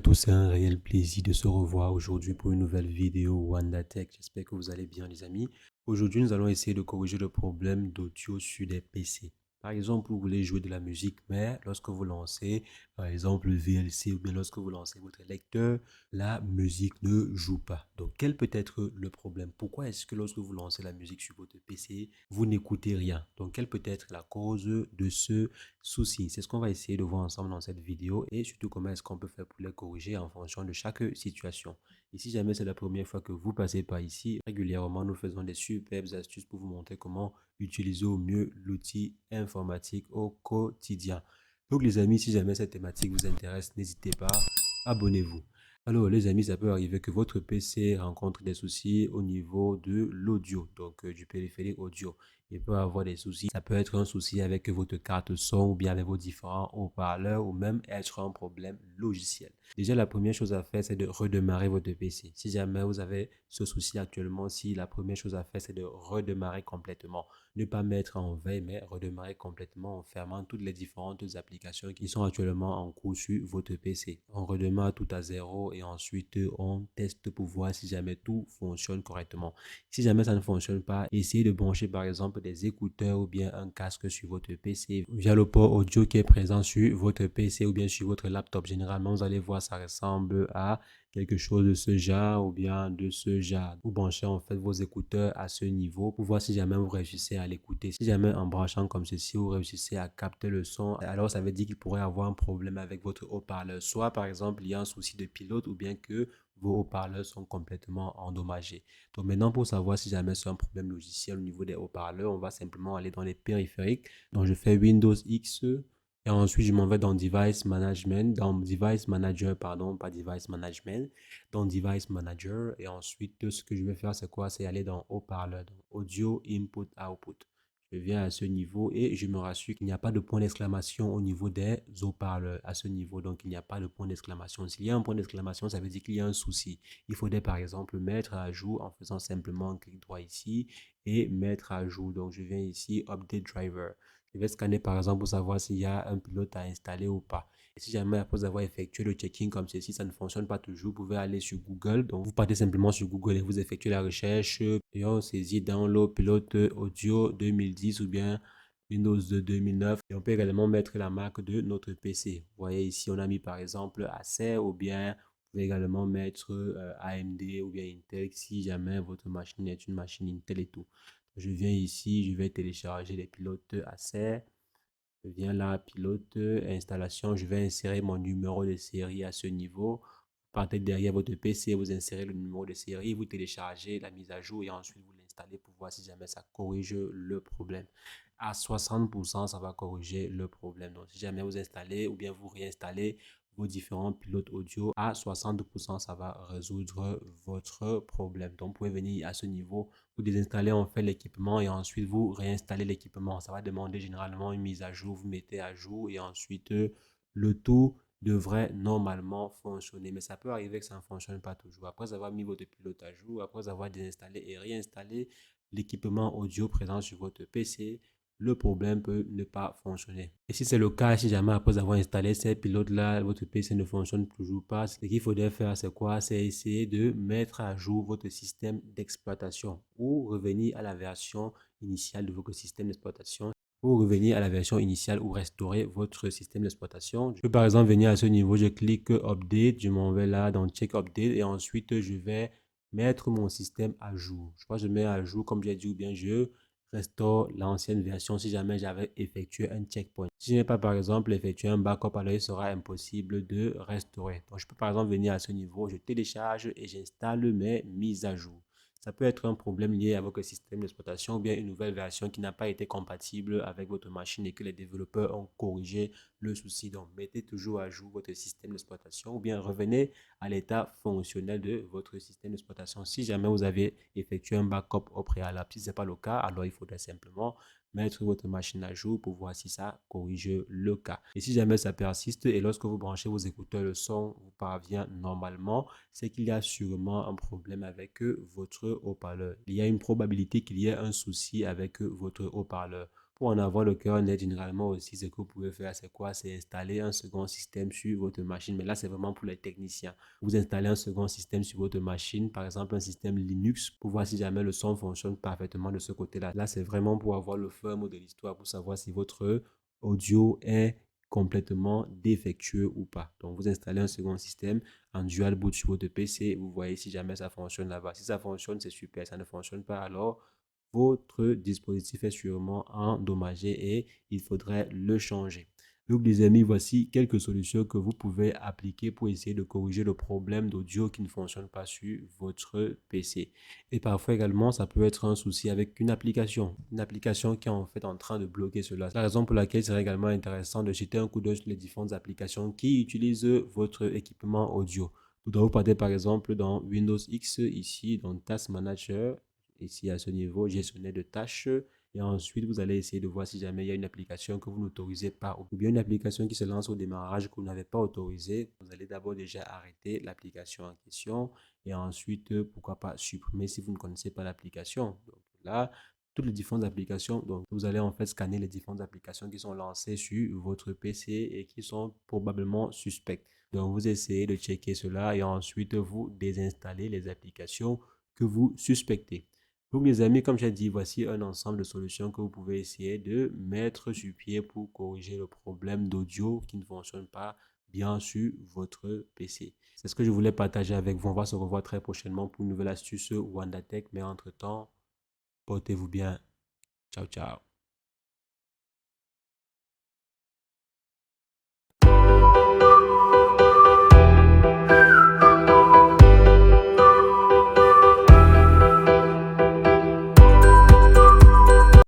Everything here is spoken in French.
tous, c'est un réel plaisir de se revoir aujourd'hui pour une nouvelle vidéo WandaTech. J'espère que vous allez bien les amis. Aujourd'hui, nous allons essayer de corriger le problème d'audio sur des PC. Par exemple, vous voulez jouer de la musique, mais lorsque vous lancez, par exemple, le VLC ou bien lorsque vous lancez votre lecteur, la musique ne joue pas. Donc, quel peut être le problème? Pourquoi est-ce que lorsque vous lancez la musique sur votre PC, vous n'écoutez rien? Donc, quelle peut être la cause de ce souci? C'est ce qu'on va essayer de voir ensemble dans cette vidéo et surtout comment est-ce qu'on peut faire pour les corriger en fonction de chaque situation. Et si jamais c'est la première fois que vous passez par ici, régulièrement nous faisons des superbes astuces pour vous montrer comment utiliser au mieux l'outil informatique au quotidien. Donc les amis, si jamais cette thématique vous intéresse, n'hésitez pas, abonnez-vous. Alors les amis, ça peut arriver que votre PC rencontre des soucis au niveau de l'audio, donc du périphérique audio. Il peut avoir des soucis. Ça peut être un souci avec votre carte son ou bien avec vos différents haut-parleurs ou même être un problème logiciel. Déjà, la première chose à faire, c'est de redémarrer votre PC. Si jamais vous avez ce souci actuellement, si la première chose à faire, c'est de redémarrer complètement. Ne pas mettre en veille, mais redémarrer complètement en fermant toutes les différentes applications qui sont actuellement en cours sur votre PC. On redémarre tout à zéro et ensuite on teste pour voir si jamais tout fonctionne correctement. Si jamais ça ne fonctionne pas, essayez de brancher par exemple des écouteurs ou bien un casque sur votre PC via le port audio qui est présent sur votre PC ou bien sur votre laptop. Généralement, vous allez voir ça ressemble à quelque chose de ce genre ou bien de ce genre. Vous branchez en fait vos écouteurs à ce niveau pour voir si jamais vous réussissez à l'écouter. Si jamais en branchant comme ceci, vous réussissez à capter le son, alors ça veut dire qu'il pourrait avoir un problème avec votre haut-parleur. Soit par exemple, il y a un souci de pilote ou bien que vos haut-parleurs sont complètement endommagés. Donc maintenant, pour savoir si jamais c'est un problème logiciel au niveau des haut-parleurs, on va simplement aller dans les périphériques. Donc je fais Windows X et ensuite je m'en vais dans Device Management, dans Device Manager, pardon, pas Device Management, dans Device Manager. Et ensuite, ce que je vais faire, c'est quoi? C'est aller dans haut-parleur, donc Audio Input Output. Je viens à ce niveau et je me rassure qu'il n'y a pas de point d'exclamation au niveau des haut-parleurs à ce niveau. Donc, il n'y a pas de point d'exclamation. S'il y a un point d'exclamation, ça veut dire qu'il y a un souci. Il faudrait par exemple mettre à jour en faisant simplement un clic droit ici et mettre à jour. Donc, je viens ici, Update Driver. Je vais scanner par exemple pour savoir s'il y a un pilote à installer ou pas. Et si jamais après avoir effectué le checking comme ceci, ça ne fonctionne pas toujours, vous pouvez aller sur Google. Donc, vous partez simplement sur Google et vous effectuez la recherche et on saisit Download Pilote Audio 2010 ou bien Windows de 2009. Et on peut également mettre la marque de notre PC. Vous voyez ici, on a mis par exemple Acer ou bien vous pouvez également mettre AMD ou bien Intel si jamais votre machine est une machine Intel et tout. Je viens ici, je vais télécharger les pilotes Acer. Je viens là, pilote, installation, je vais insérer mon numéro de série à ce niveau. Vous partez derrière votre PC, vous insérez le numéro de série, vous téléchargez la mise à jour et ensuite vous l'installez pour voir si jamais ça corrige le problème. À 60%, ça va corriger le problème. Donc, si jamais vous installez ou bien vous réinstallez vos différents pilotes audio à 60%, ça va résoudre votre problème. Donc, vous pouvez venir à ce niveau, vous désinstallez en fait l'équipement et ensuite vous réinstallez l'équipement. Ça va demander généralement une mise à jour, vous mettez à jour et ensuite le tout devrait normalement fonctionner. Mais ça peut arriver que ça ne fonctionne pas toujours. Après avoir mis votre pilote à jour, après avoir désinstallé et réinstallé l'équipement audio présent sur votre PC, le problème peut ne pas fonctionner. Et si c'est le cas, si jamais après avoir installé ces pilotes-là, votre PC ne fonctionne toujours pas, ce qu'il faudrait faire, c'est quoi? C'est essayer de mettre à jour votre système d'exploitation ou revenir à la version initiale de votre système d'exploitation ou revenir à la version initiale ou restaurer votre système d'exploitation. Je peux par exemple venir à ce niveau, je clique Update, je m'en vais là dans Check Update et ensuite je vais mettre mon système à jour. Je crois que je mets à jour comme j'ai dit ou bien je restaure l'ancienne version si jamais j'avais effectué un checkpoint. Si je n'ai pas par exemple effectué un backup, alors il sera impossible de restaurer. Donc je peux par exemple venir à ce niveau, je télécharge et j'installe mes mises à jour. Ça peut être un problème lié à votre système d'exploitation ou bien une nouvelle version qui n'a pas été compatible avec votre machine et que les développeurs ont corrigé le souci. Donc mettez toujours à jour votre système d'exploitation ou bien revenez à l'état fonctionnel de votre système d'exploitation. Si jamais vous avez effectué un backup au préalable, si ce n'est pas le cas, alors il faudrait simplement mettre votre machine à jour pour voir si ça corrige le cas. Et si jamais ça persiste et lorsque vous branchez vos écouteurs, le son vous parvient normalement, c'est qu'il y a sûrement un problème avec votre haut-parleur. Il y a une probabilité qu'il y ait un souci avec votre haut-parleur. Pour en avoir le cœur net, généralement aussi, ce que vous pouvez faire, c'est quoi? C'est installer un second système sur votre machine. Mais là, c'est vraiment pour les techniciens. Vous installez un second système sur votre machine, par exemple un système Linux, pour voir si jamais le son fonctionne parfaitement de ce côté-là. Là, c'est vraiment pour avoir le fin mot de l'histoire, pour savoir si votre audio est complètement défectueux ou pas. Donc, vous installez un second système en dual boot sur votre PC. Vous voyez si jamais ça fonctionne là-bas. Si ça fonctionne, c'est super. Ça ne fonctionne pas, alors votre dispositif est sûrement endommagé et il faudrait le changer. Donc les amis, voici quelques solutions que vous pouvez appliquer pour essayer de corriger le problème d'audio qui ne fonctionne pas sur votre PC. Et parfois également, ça peut être un souci avec une application qui est en fait en train de bloquer cela. C'est la raison pour laquelle il serait également intéressant de jeter un coup d'œil sur les différentes applications qui utilisent votre équipement audio. Vous devez partez par exemple dans Windows X, ici dans Task Manager, ici à ce niveau, gestionnaire de tâches. Et ensuite, vous allez essayer de voir si jamais il y a une application que vous n'autorisez pas ou bien une application qui se lance au démarrage que vous n'avez pas autorisé. Vous allez d'abord déjà arrêter l'application en question et ensuite, pourquoi pas supprimer si vous ne connaissez pas l'application. Donc là, toutes les différentes applications, donc vous allez en fait scanner les différentes applications qui sont lancées sur votre PC et qui sont probablement suspectes. Donc vous essayez de checker cela et ensuite vous désinstallez les applications que vous suspectez. Donc les amis, comme j'ai dit, voici un ensemble de solutions que vous pouvez essayer de mettre sur pied pour corriger le problème d'audio qui ne fonctionne pas bien sur votre PC. C'est ce que je voulais partager avec vous. On va se revoir très prochainement pour une nouvelle astuce WandaTech. Mais entre-temps, portez-vous bien. Ciao, ciao.